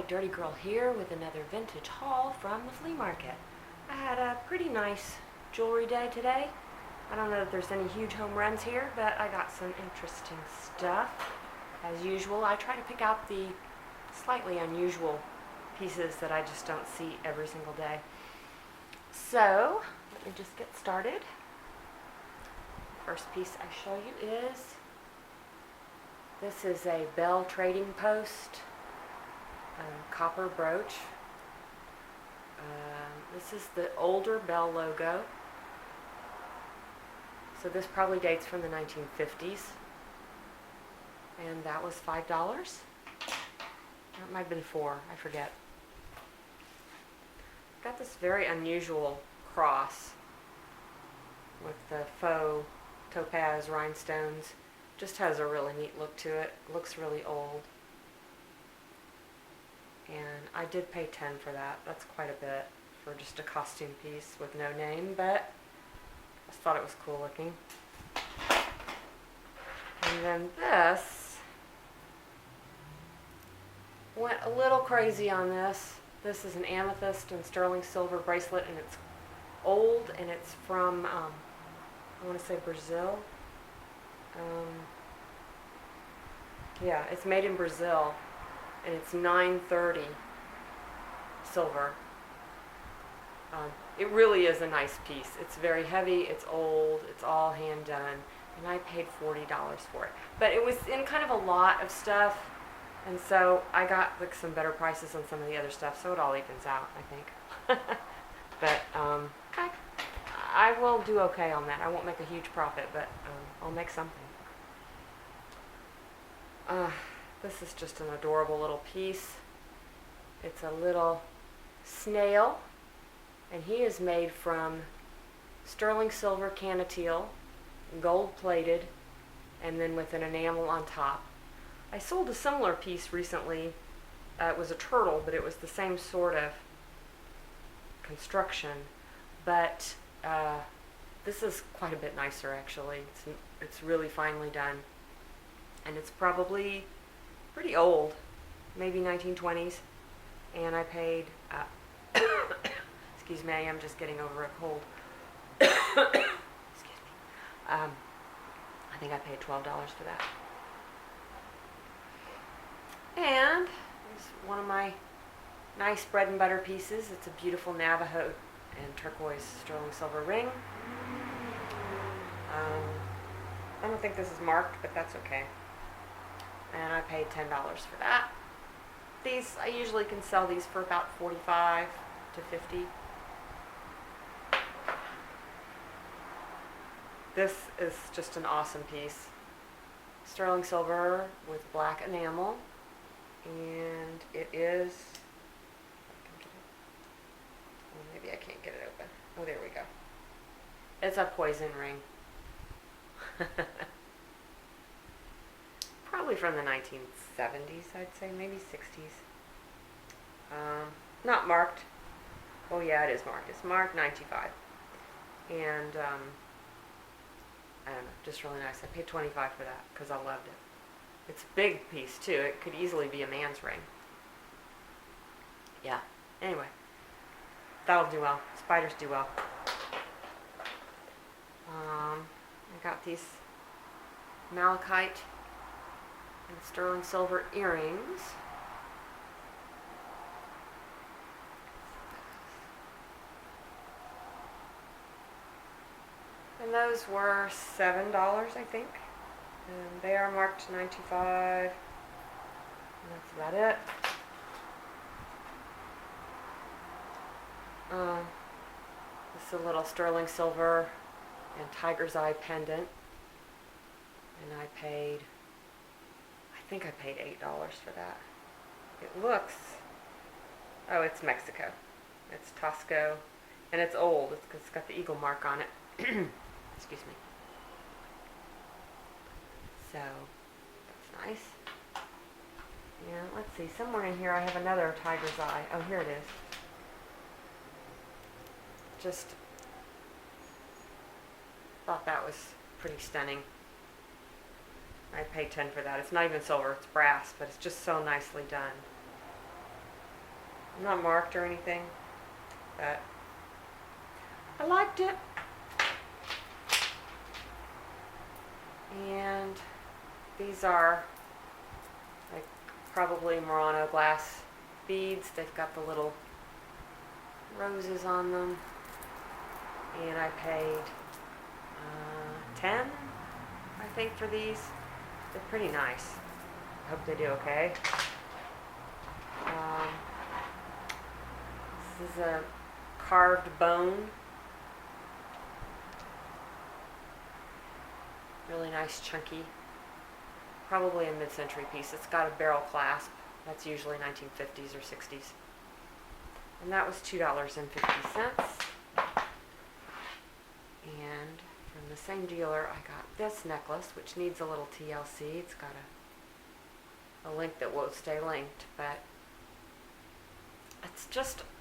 Dirty Girl here with another vintage haul from the flea market. I had a pretty nice jewelry day today. I don't know if there's any huge home runs here, but I got some interesting stuff. As usual, I try to pick out the slightly unusual pieces that I just don't see every single day. So, let me just get started. First piece I show you is, this is a Bell Trading Post copper brooch. This is the older Bell logo. So this probably dates from the 1950s. And that was $5. That might have been $4, I forget. Got this very unusual cross with the faux topaz rhinestones. Just has a really neat look to it. Looks really old. And I did pay $10 for that. That's quite a bit for just a costume piece with no name, but I just thought it was cool looking. And then this, went a little crazy on this. This is an amethyst and sterling silver bracelet, and it's old, and it's from, I want to say Brazil. Yeah, it's made in Brazil, and it's 930 silver. It really is a nice piece. It's very heavy, it's old, it's all hand done, and I paid $40 for it. But it was in kind of a lot of stuff, and so I got like some better prices on some of the other stuff, so it all evens out, I think. But I will do okay on that. I won't make a huge profit, but I'll make something. This is just an adorable little piece. It's a little snail, and he is made from sterling silver canatile, gold plated, and then with an enamel on top. I sold a similar piece recently. It was a turtle, but it was the same sort of construction, but this is quite a bit nicer actually. It's really finely done, and it's probably pretty old, maybe 1920s, and I paid excuse me, I'm just getting over a cold. Excuse me. I think I paid $12 for that. And this is one of my nice bread and butter pieces. It's a beautiful Navajo and turquoise sterling silver ring. I don't think this is marked, but that's okay. And I paid $10 for that. These, I usually can sell these for about $45 to $50. This is just an awesome piece. Sterling silver with black enamel. And it is, maybe I can't get it open. Oh, there we go. It's a poison ring. Probably from the 1970s, I'd say, maybe 60s. Not marked. Oh yeah, it is marked. It's marked 95. And I don't know, just really nice. I paid $25 for that because I loved it. It's a big piece too. It could easily be a man's ring. Yeah. Anyway, that'll do well. Spiders do well. I got these malachite and sterling silver earrings. And those were $7, I think. And they are marked 95. And that's about it. This is a little sterling silver and tiger's eye pendant. And I think I paid $8 for that. It looks, oh, it's Mexico. It's Tosco. And it's old. It's got the eagle mark on it. Excuse me. So, that's nice. And let's see, somewhere in here I have another tiger's eye. Oh, here it is. Just thought that was pretty stunning. I paid $10 for that. It's not even silver, it's brass, but it's just so nicely done. not marked or anything, but I liked it. And these are like probably Murano glass beads. They've got the little roses on them. And I paid 10, I think, for these. They're pretty nice. I hope they do okay. This is a carved bone. Really nice, chunky. Probably a mid-century piece. It's got a barrel clasp. That's usually 1950s or 60s. And that was $2.50. And from the same dealer, I got this necklace, which needs a little TLC. It's got a link that won't stay linked, but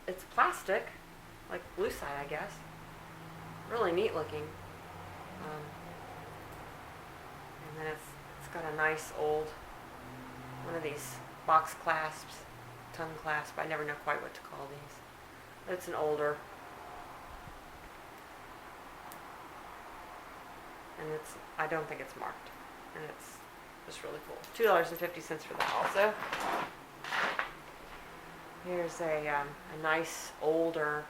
it's plastic, like blueside, I guess. Really neat looking. And then it's got a nice old, one of these box clasps, tongue clasp. I never know quite what to call these. But it's an older. And I don't think it's marked. And it's just really cool. $2.50 for that also. Here's a nice older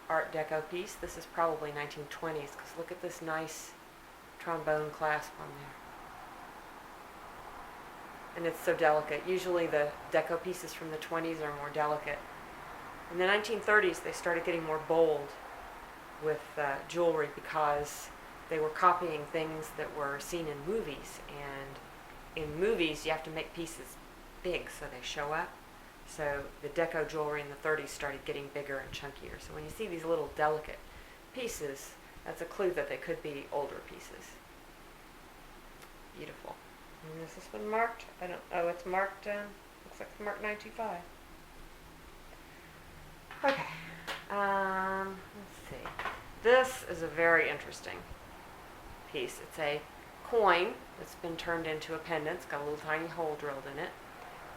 Art Deco piece. This is probably 1920s, because look at this nice trombone clasp on there. And it's so delicate. Usually the deco pieces from the 20s are more delicate. In the 1930s, they started getting more bold with jewelry, because they were copying things that were seen in movies. And in movies, you have to make pieces big so they show up. So the deco jewelry in the 30s started getting bigger and chunkier. So when you see these little delicate pieces, that's a clue that they could be older pieces. Beautiful. And is this one marked? It's marked, looks like it's marked 925. Okay. Let's see. This is a very interesting piece. It's a coin that's been turned into a pendant. It's got a little tiny hole drilled in it.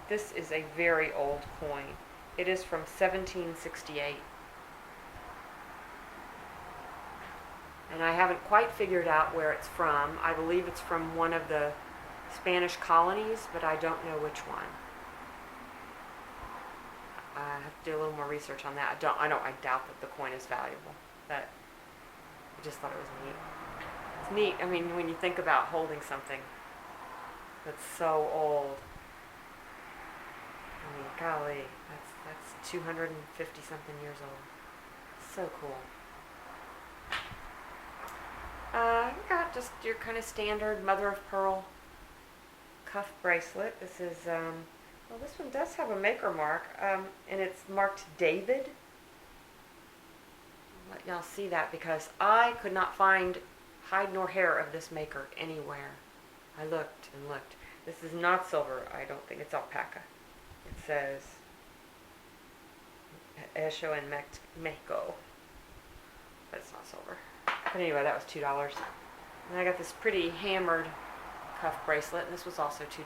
This is a very old coin. It is from 1768. And I haven't quite figured out where it's from. I believe it's from one of the Spanish colonies, but I don't know which one. I have to do a little more research on that. I doubt that the coin is valuable, but I just thought it was neat. It's neat. I mean, when you think about holding something that's so old. I mean, golly, that's 250 something years old. So cool. I got just your kind of standard mother of pearl cuff bracelet. This is, well, this one does have a maker mark, and it's marked David. I'll let y'all see that, because I could not find hide nor hair of this maker anywhere. I looked and looked. This is not silver. I don't think it's alpaca. It says Hecho en Mexico, but it's not silver. But anyway, that was $2. And I got this pretty hammered cuff bracelet, and this was also $2.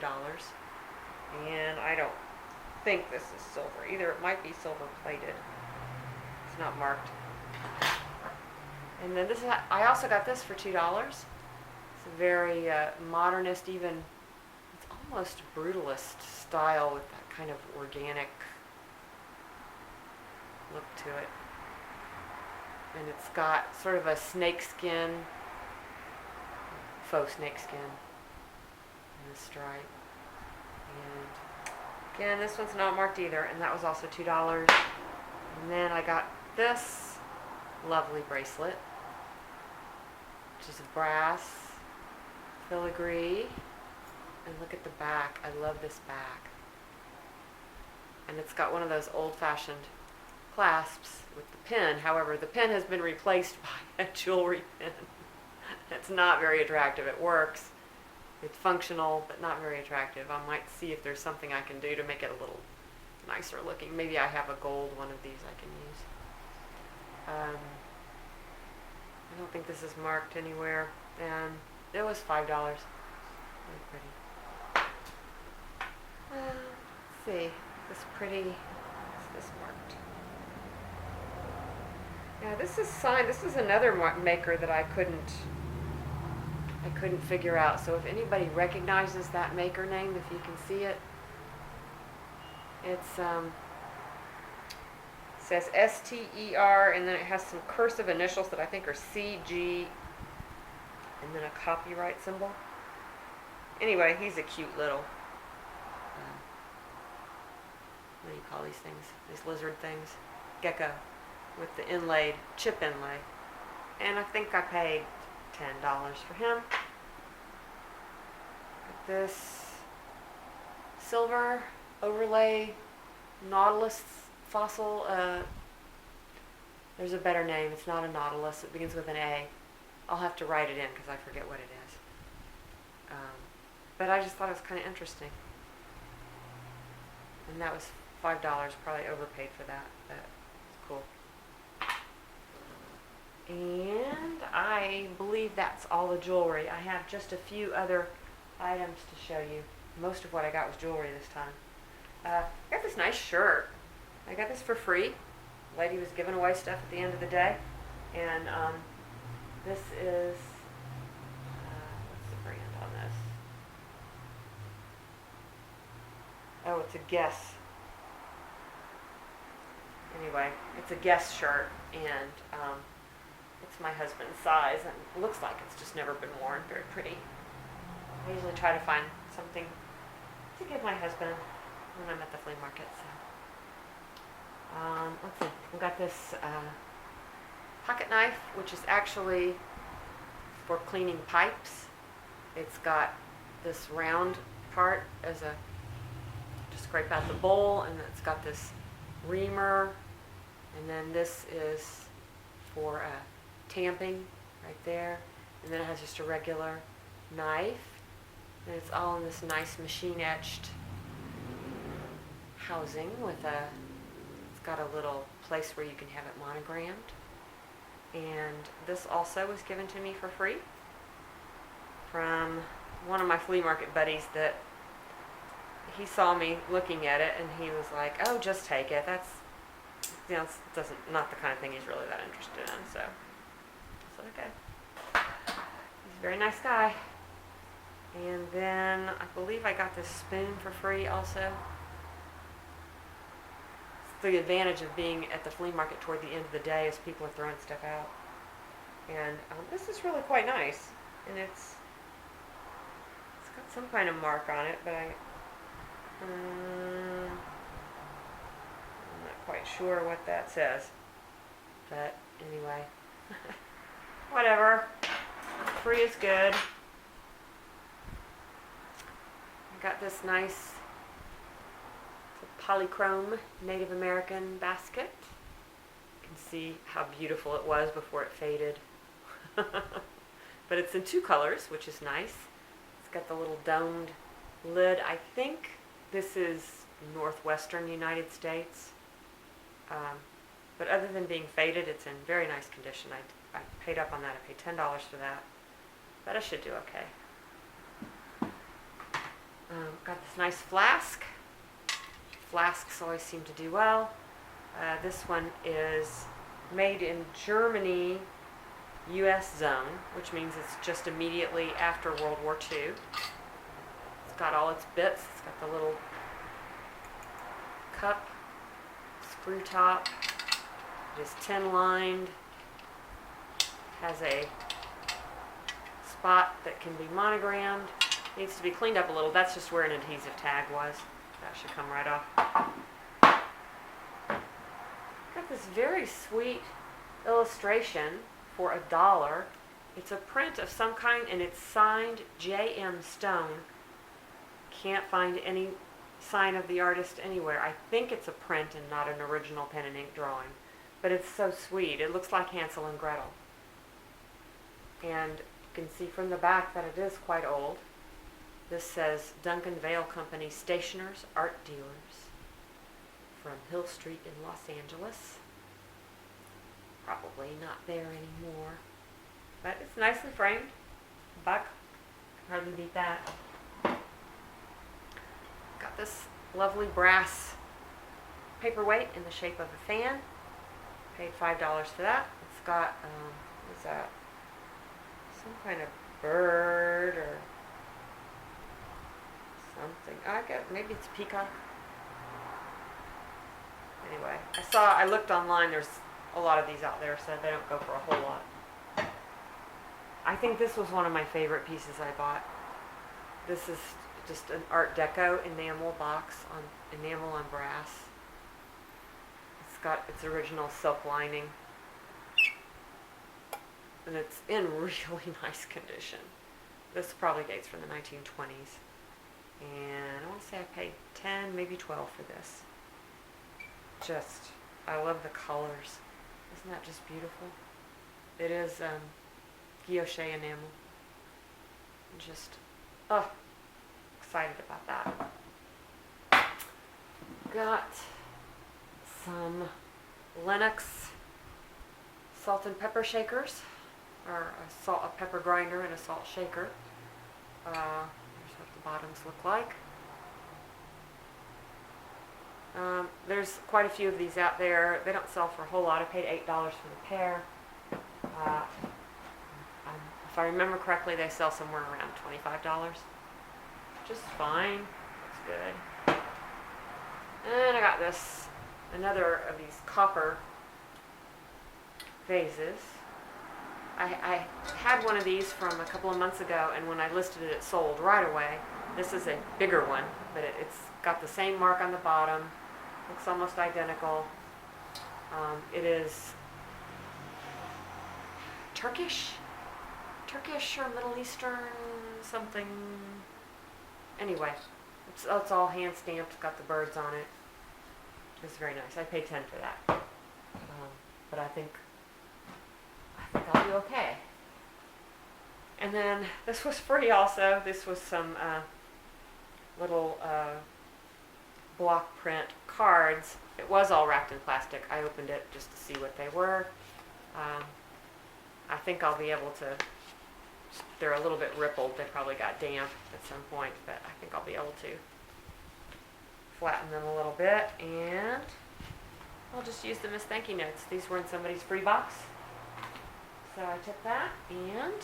And I don't think this is silver either. It might be silver plated. It's not marked. And then this is, I also got this for $2. It's a very modernist, even, it's almost brutalist style with that kind of organic look to it. And it's got sort of a snakeskin, faux snakeskin in the stripe. And again, this one's not marked either, and that was also $2. And then I got this lovely bracelet, which is a brass filigree. And look at the back. I love this back. And it's got one of those old-fashioned clasps with the pin. However, the pin has been replaced by a jewelry pin. It's not very attractive. It works. It's functional, but not very attractive. I might see if there's something I can do to make it a little nicer looking. Maybe I have a gold one of these I can use. I don't think this is marked anywhere. And it was $5. Really pretty. Let's see. This pretty, this marked? Yeah, this is signed. This is another maker that I couldn't figure out. So if anybody recognizes that maker name, if you can see it, it's says STER, and then it has some cursive initials that I think are CG, and then a copyright symbol. Anyway, he's a cute little, what do you call these things? These lizard things? Gecko with the inlaid, chip inlay. And I think I paid $10 for him. Got this silver overlay Nautilus fossil. There's a better name. It's not a Nautilus. It begins with an A. I'll have to write it in because I forget what it is. But I just thought it was kind of interesting. And that was $5. Probably overpaid for that, but it's cool. And I believe that's all the jewelry. I have just a few other items to show you. Most of what I got was jewelry this time. I got this nice shirt. I got this for free. The lady was giving away stuff at the end of the day. And this is, what's the brand on this? Oh, it's a Guess. Anyway, it's a Guess shirt, and it's my husband's size, and it looks like it's just never been worn. Very pretty. I usually try to find something to give my husband when I'm at the flea market. So, let's see. We got this pocket knife, which is actually for cleaning pipes. It's got this round part as a to scrape out the bowl, and it's got this reamer, and then this is for tamping right there, and then it has just a regular knife, and it's all in this nice machine etched housing with it's got a little place where you can have it monogrammed. And this also was given to me for free from one of my flea market buddies that he saw me looking at it, and he was like, "Oh, just take it. That's, you know, it's not the kind of thing he's really that interested in." So I said, "Okay." He's a very nice guy. And then I believe I got this spoon for free also. It's the advantage of being at the flea market toward the end of the day is people are throwing stuff out. And this is really quite nice, and it's got some kind of mark on it, but I'm not quite sure what that says. But anyway, whatever. Free is good. I got this nice Polychrome Native American basket. You can see how beautiful it was before it faded. But it's in two colors, which is nice. It's got the little domed lid. I think this is northwestern United States. But other than being faded, it's in very nice condition. I paid up on that. I paid $10 for that. But I should do okay. Got this nice flask. Flasks always seem to do well. This one is made in Germany, U.S. zone, which means it's just immediately after World War II. It's got all its bits. It's got the little cup, screw top. It is tin lined. Has a spot that can be monogrammed. Needs to be cleaned up a little. That's just where an adhesive tag was. That should come right off. Got this very sweet illustration for $1. It's a print of some kind, and it's signed J.M. Stone. Can't find any sign of the artist anywhere. I think it's a print and not an original pen and ink drawing. But it's so sweet. It looks like Hansel and Gretel. And you can see from the back that it is quite old. This says Duncan Vale Company Stationers, Art Dealers from Hill Street in Los Angeles. Probably not there anymore. But it's nicely framed. Buck. Hardly beat that. Got this lovely brass paperweight in the shape of a fan. Paid $5 for that. It's got, what's that? Some kind of bird or something. I guess maybe it's a peacock. Anyway, I looked online, there's a lot of these out there, so they don't go for a whole lot. I think this was one of my favorite pieces I bought. This is just an Art Deco enamel box on enamel on brass. It's got its original silk lining. And it's in really nice condition. This probably dates from the 1920s. And I want to say I paid 10, maybe 12 for this. I love the colors. Isn't that just beautiful? It is guilloche enamel. Excited about that. Got some Lennox salt and pepper shakers, or a pepper grinder and a salt shaker. Here's what the bottoms look like. There's quite a few of these out there. They don't sell for a whole lot. I paid $8 for the pair. If I remember correctly, they sell somewhere around $25. Just fine. It's good. And I got another of these copper vases. I had one of these from a couple of months ago, and when I listed it, it sold right away. This is a bigger one, but it's got the same mark on the bottom. Looks almost identical. It is Turkish or Middle Eastern something. Anyway, it's all hand stamped. Got the birds on it. It's very nice. I paid 10 for that. But I think I'll do okay. And then this was free also. This was some little block print cards. It was all wrapped in plastic. I opened it just to see what they were. I think I'll be able to, they're a little bit rippled. They probably got damp at some point, but I think I'll be able to flatten them a little bit, and I'll just use them as thank you notes. These were in somebody's free box. So I took that, and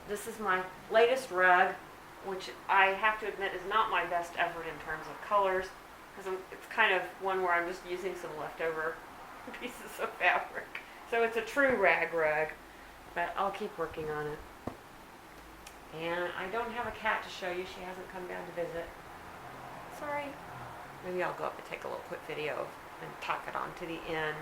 this is my latest rug, which I have to admit is not my best effort in terms of colors, because it's kind of one where I'm just using some leftover pieces of fabric. So it's a true rag rug, but I'll keep working on it. And I don't have a cat to show you. She hasn't come down to visit. Sorry. Maybe I'll go up and take a little quick video and tack it on to the end.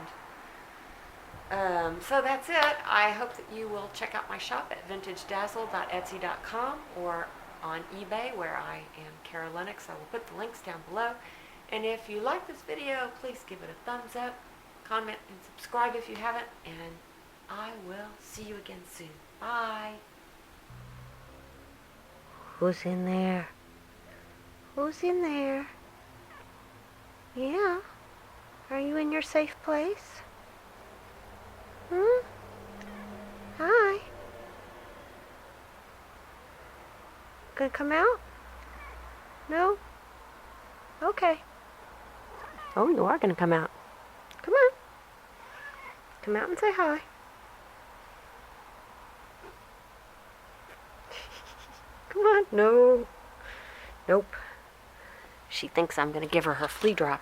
So that's it. I hope that you will check out my shop at vintagedazz.etsy.com or on eBay, where I am Kara Lennox. I will put the links down below. And if you like this video, please give it a thumbs up, comment, and subscribe if you haven't. And I will see you again soon. Bye. Who's in there? Who's in there? Yeah. Are you in your safe place? Hi. Gonna come out? No? Okay. Oh, you are gonna come out. Come on. Come out and say hi. Come on. No. Nope. She thinks I'm gonna give her flea drop.